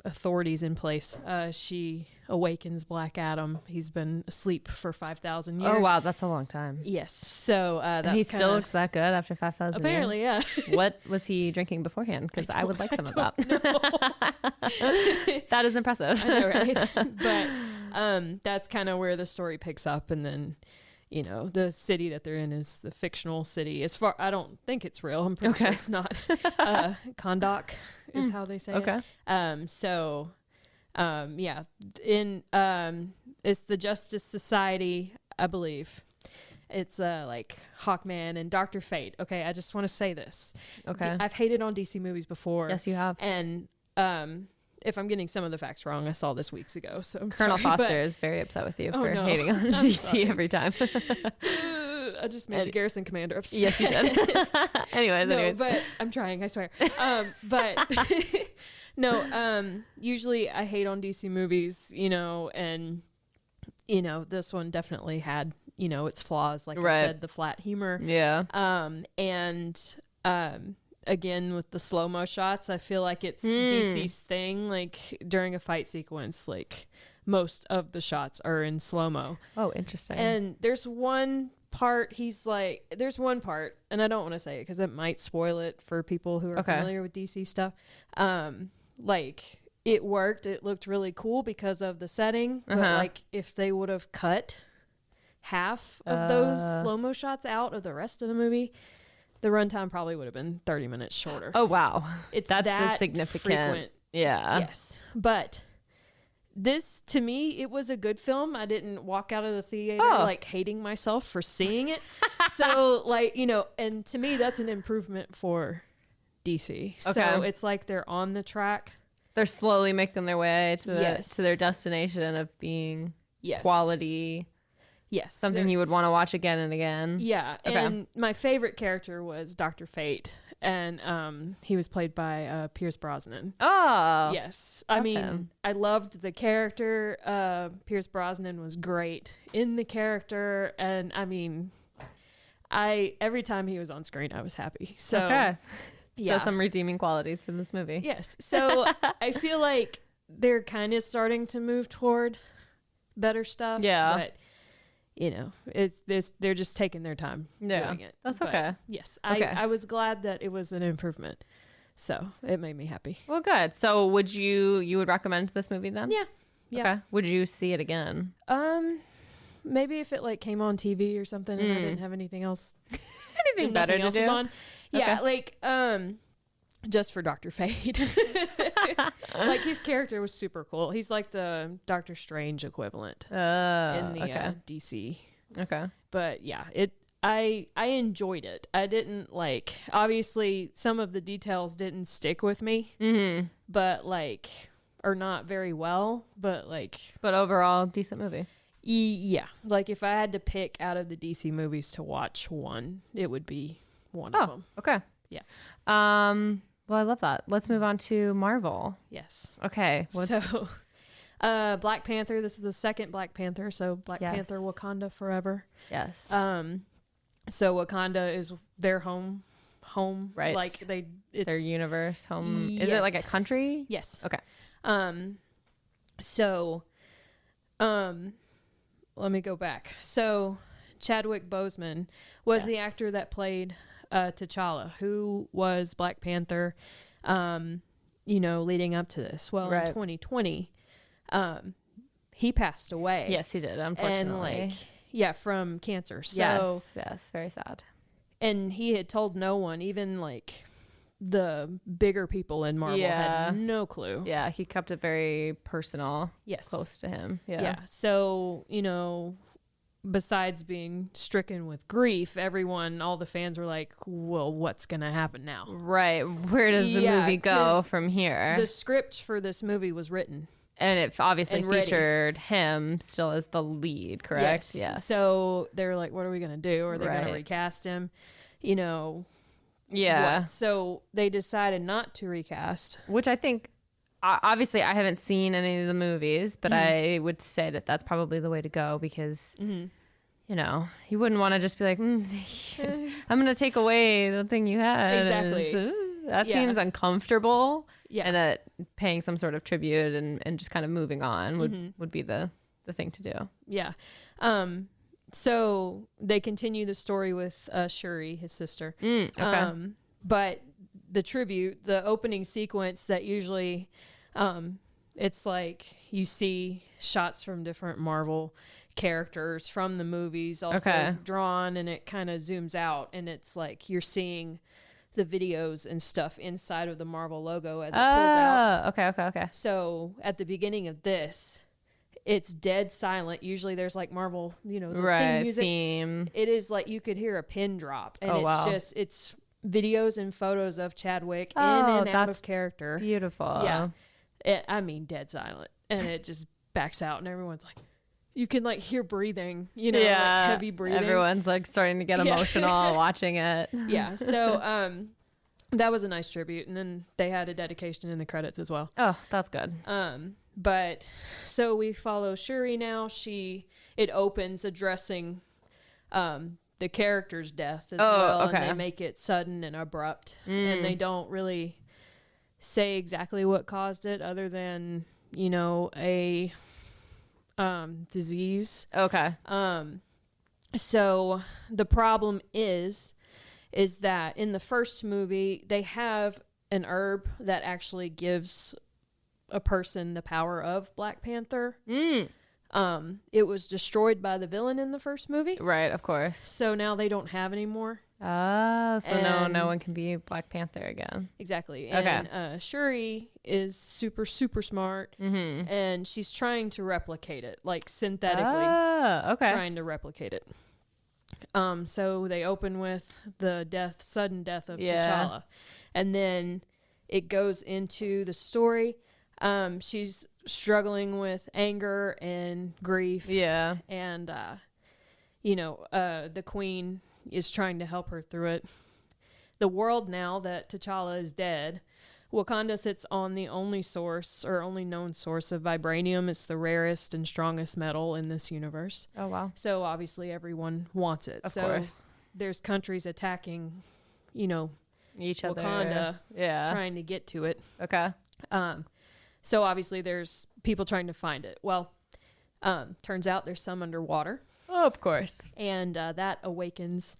authorities in place, she awakens Black Adam. He's been asleep for 5,000 years. Oh wow, that's a long time. Yes. So that's and he still looks that good after 5,000 apparently years. Yeah. What was he drinking beforehand? Because I would like some of that. That is impressive. I know, right? But that's kind of where the story picks up, and then the city that they're in is the fictional city. As far, I don't think it's real. I'm pretty sure it's not. Kondak is how they say it. Yeah, in it's the Justice Society, I believe. It's like Hawkman and Dr. Fate. Okay, I just want to say this. Okay. I've hated on DC movies before. Yes, you have. And if I'm getting some of the facts wrong, I saw this weeks ago. So Colonel Foster is very upset with you for hating on DC every time. I just made the Garrison commander upset. Yes, you did. anyways. But I'm trying, I swear. But no, usually I hate on DC movies, and this one definitely had, its flaws, like I said, the flat humor. Yeah. Again, with the slow-mo shots, I feel like it's DC's thing. Like during a fight sequence, like most of the shots are in slow-mo. Oh, interesting. And there's one part, and I don't want to say it because it might spoil it for people who are familiar with DC stuff. Like it worked. It looked really cool because of the setting. But like if they would have cut half of those slow-mo shots out of the rest of the movie, the runtime probably would have been 30 minutes shorter. Oh, wow. That's a significant. Frequent. Yeah. Yes. But this, to me, it was a good film. I didn't walk out of the theater like hating myself for seeing it. So like, and to me, that's an improvement for DC. Okay. So it's like they're on the track. They're slowly making their way to their destination of being quality. Yes. Something you would want to watch again and again. Yeah. Okay. And my favorite character was Dr. Fate. And he was played by Pierce Brosnan. Oh. Yes. I mean, I loved the character. Pierce Brosnan was great in the character. And I mean, every time he was on screen, I was happy. So, So some redeeming qualities for this movie. Yes. So I feel like they're kind of starting to move toward better stuff. Yeah. But it's this, they're just taking their time doing it. That's but okay. Yes. Okay. I was glad that it was an improvement. So it made me happy. Well, good. So would you would recommend this movie then? Yeah. Yeah. Okay. Would you see it again? Maybe if it like came on TV or something and I didn't have anything else. Anything better to else do? is on. Yeah, Okay. like just for Dr. Fate. Like his character was super cool. He's like the Doctor Strange equivalent in the DC. Okay. But yeah, I enjoyed it. I didn't like, obviously some of the details didn't stick with me, but like, or not very well, but overall, decent movie. Yeah. Like if I had to pick out of the DC movies to watch one, it would be one of them. Okay. Yeah. Well, I love that. Let's move on to Marvel. Yes. Okay. So, Black Panther. This is the second Black Panther. So Black Panther, Wakanda Forever. Yes. So Wakanda is their home, Right. Like it's their universe, home. Is it Yes. like a country? Yes. Okay. So, let me go back. So, Chadwick Boseman was the actor that played T'Challa, who was Black Panther, leading up to this. Well, in 2020, he passed away. Yes, he did, unfortunately. And from cancer. So, yes, very sad. And he had told no one, even like the bigger people in Marvel had no clue. Yeah, he kept it very personal. Yes. Close to him. Yeah. Yeah. So, besides being stricken with grief, all the fans were like, well, what's going to happen now? Right. Where does the movie go from here? The script for this movie was written. And it obviously and ready. featured him still as the lead, correct? Yes. So they were like, what are we going to do? Are they going to recast him? Yeah. What? So they decided not to recast. Which I think, obviously, I haven't seen any of the movies, but I would say that that's probably the way to go because, you wouldn't want to just be like, I'm going to take away the thing you had. Exactly. That seems uncomfortable. Yeah. And that paying some sort of tribute and just kind of moving on would be the thing to do. Yeah. So they continue the story with Shuri, his sister. Okay. But the tribute, the opening sequence that usually it's like you see shots from different Marvel characters from the movies also drawn, and it kind of zooms out and it's like you're seeing the videos and stuff inside of the Marvel logo as it pulls out. Okay. So at the beginning of this, it's dead silent. Usually there's like Marvel, the theme music. Theme. It is like you could hear a pin drop, and it's videos and photos of Chadwick in and out of character. Beautiful. Yeah. Dead silent. And it just backs out and everyone's like, you can like hear breathing, like heavy breathing. Everyone's like starting to get emotional watching it. Yeah. So that was a nice tribute. And then they had a dedication in the credits as well. Oh, that's good. But so we follow Shuri now. It opens addressing the character's death as well. Okay. And they make it sudden and abrupt. And they don't really say exactly what caused it other than, a disease. Okay. So the problem is that in the first movie, they have an herb that actually gives a person the power of Black Panther. It was destroyed by the villain in the first movie. Right, of course. So now they don't have any more. Oh, so no one can be Black Panther again. Exactly. Okay. And Shuri is super, super smart, and she's trying to replicate it, like synthetically. Trying to replicate it. So they open with the sudden death of T'Challa, and then it goes into the story. She's struggling with anger and grief. Yeah. And the queen is trying to help her through it. The world, now that T'Challa is dead, Wakanda sits on the only known source of vibranium. It's the rarest and strongest metal in this universe. Oh, wow. So obviously everyone wants it. Of course. There's countries attacking, each other. Wakanda, trying to get to it. Okay. So obviously there's people trying to find it. Well, turns out there's some underwater. Oh, of course. And that awakens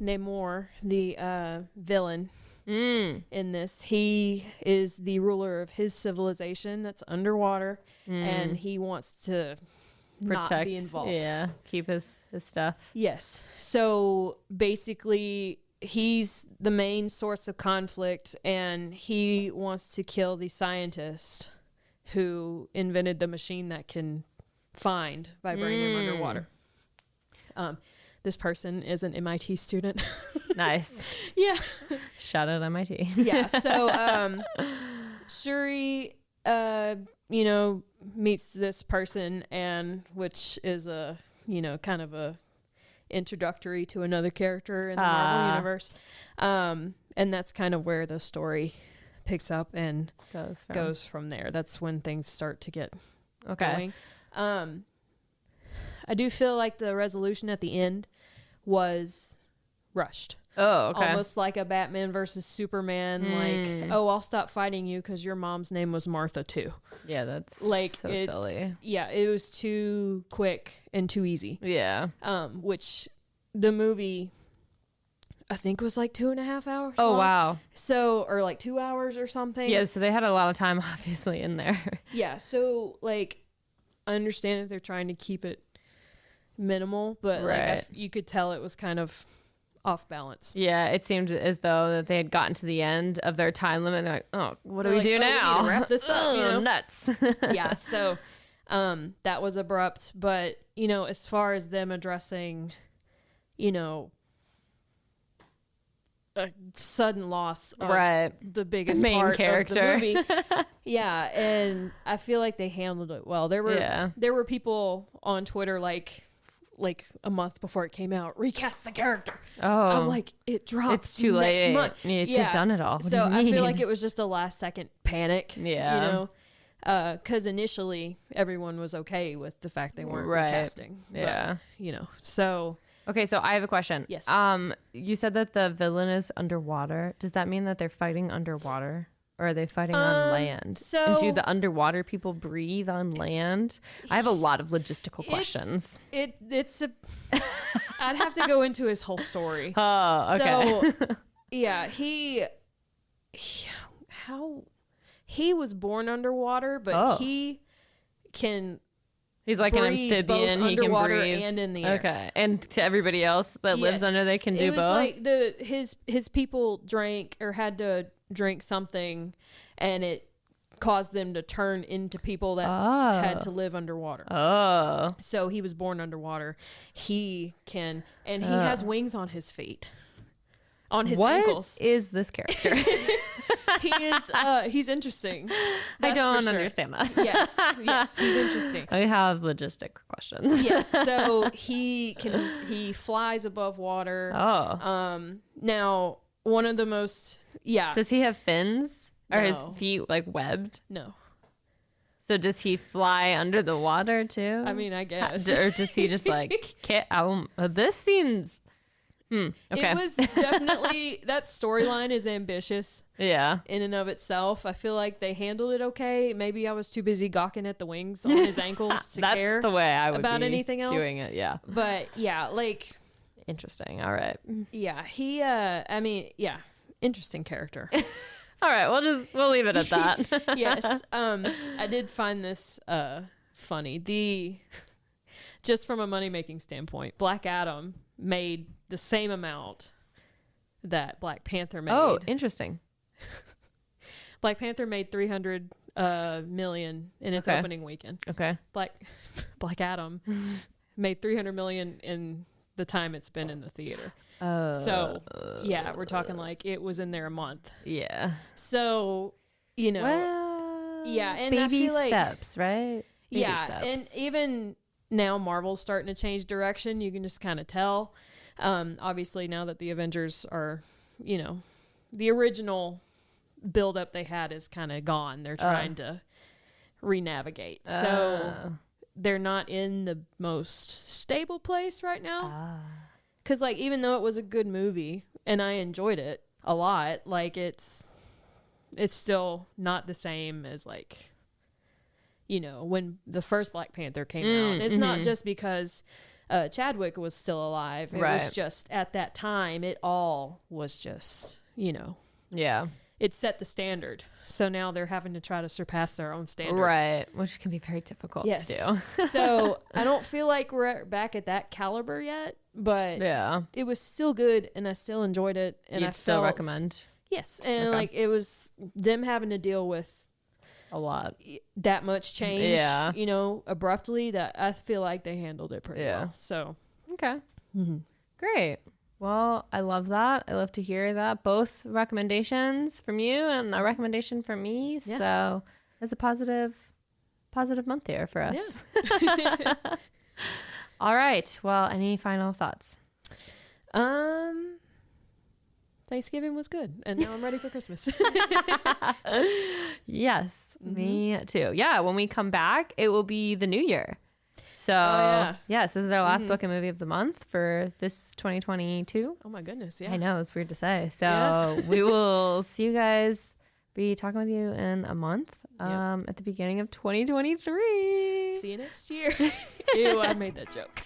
Namor, the villain, in this. He is the ruler of his civilization that's underwater, and he wants to not be involved. Yeah, keep his stuff. Yes. So basically, he's the main source of conflict, and he wants to kill the scientist who invented the machine that can find vibranium underwater. This person is an MIT student. Nice. Yeah. Shout out MIT. Yeah. So Shuri, meets this person, and which is a, kind of a introductory to another character in the Marvel universe. And that's kind of where the story picks up and goes from there. That's when things start to get going. I do feel like the resolution at the end was rushed. Oh, okay. Almost like a Batman versus Superman. Like, I'll stop fighting you because your mom's name was Martha too. Yeah, that's like so silly. Yeah, it was too quick and too easy. Yeah. Which the movie, I think, was like 2.5 hours. Oh, long. wow. So, or like 2 hours or something. Yeah, so they had a lot of time obviously in there. Yeah, so like, I understand if they're trying to keep it minimal, but like you could tell it was kind of off balance. Yeah, it seemed as though that they had gotten to the end of their time limit. And they're like, oh, what do we do now? We need to wrap this up. Nuts. Yeah, so that was abrupt, but as far as them addressing, a sudden loss of the biggest main part character of the movie. Yeah, and I feel like they handled it well. There were people on Twitter like a month before it came out, recast the character. Oh, I'm like, it drops. It's too next late. month. You've done it all. What So do you I feel mean? like it was just a last second panic. Yeah. Because initially everyone was okay with the fact they weren't recasting. Yeah. But, so. Okay, so I have a question. Yes. You said that the villain is underwater. Does that mean that they're fighting underwater? Or are they fighting on land? And do the underwater people breathe on land? I have a lot of logistical questions. It's I'd have to go into his whole story. Oh, okay. So, yeah, he was born underwater, but he can. He's like an amphibian. Both he can underwater breathe and in the air. Okay, and to everybody else that lives under, they can do it was both. Like his people drank or had to drink something, and it caused them to turn into people that had to live underwater. Oh, so he was born underwater. He can, and he has wings on his feet, on his ankles. What is this character? He is. He's interesting. I don't understand that. Yes, he's interesting. I have logistic questions. Yes, so he flies above water. Oh. Now one of the most Does he have fins? Or his No. feet like webbed? No. So does he fly under the water too? I mean, I guess. Or does he just like this seems okay. It was definitely that storyline is ambitious. Yeah. In and of itself, I feel like they handled it okay. Maybe I was too busy gawking at the wings on his ankles to care. That's the way I would about be anything else doing it. Yeah. But yeah, like interesting. All right. Yeah, he. Interesting character. All right, we'll leave it at that. Yes. I did find this funny. Just from a money-making standpoint, Black Adam made the same amount that Black Panther made. Oh, interesting. Black Panther made $300 million in its opening weekend. Okay. Black Adam made $300 million in the time it's been in the theater. So yeah, we're talking like it was in there a month. Yeah. So well, yeah, and baby I feel like steps, right? Baby steps. And even now Marvel's starting to change direction. You can just kind of tell. Obviously now that the Avengers are, the original buildup they had is kind of gone. They're trying to re-navigate. So they're not in the most stable place right now. Because, like, even though it was a good movie and I enjoyed it a lot, like, it's still not the same as, like, when the first Black Panther came out. And it's not just because Chadwick was still alive. It was just, at that time, it all was just, Yeah. It set the standard. So now they're having to try to surpass their own standard. Right. Which can be very difficult to do. So I don't feel like we're back at that caliber yet, but yeah, it was still good and I still enjoyed it. And You'd I still felt, recommend. Yes. And like it was them having to deal with a lot, that much change, yeah, you know, abruptly, that I feel like they handled it pretty well. So, okay. Great. Well, I love that. I love to hear that. Both recommendations from you and a recommendation from me. Yeah. So it's a positive month here for us. Yeah. All right. Well, any final thoughts? Thanksgiving was good, and now I'm ready for Christmas. Yes, me too. Yeah, when we come back, it will be the new year. So, yes, this is our last book and movie of the month for this 2022. Oh my goodness, yeah. I know, it's weird to say. So, we will see you guys, be talking with you in a month at the beginning of 2023. See you next year. Ew, I made that joke.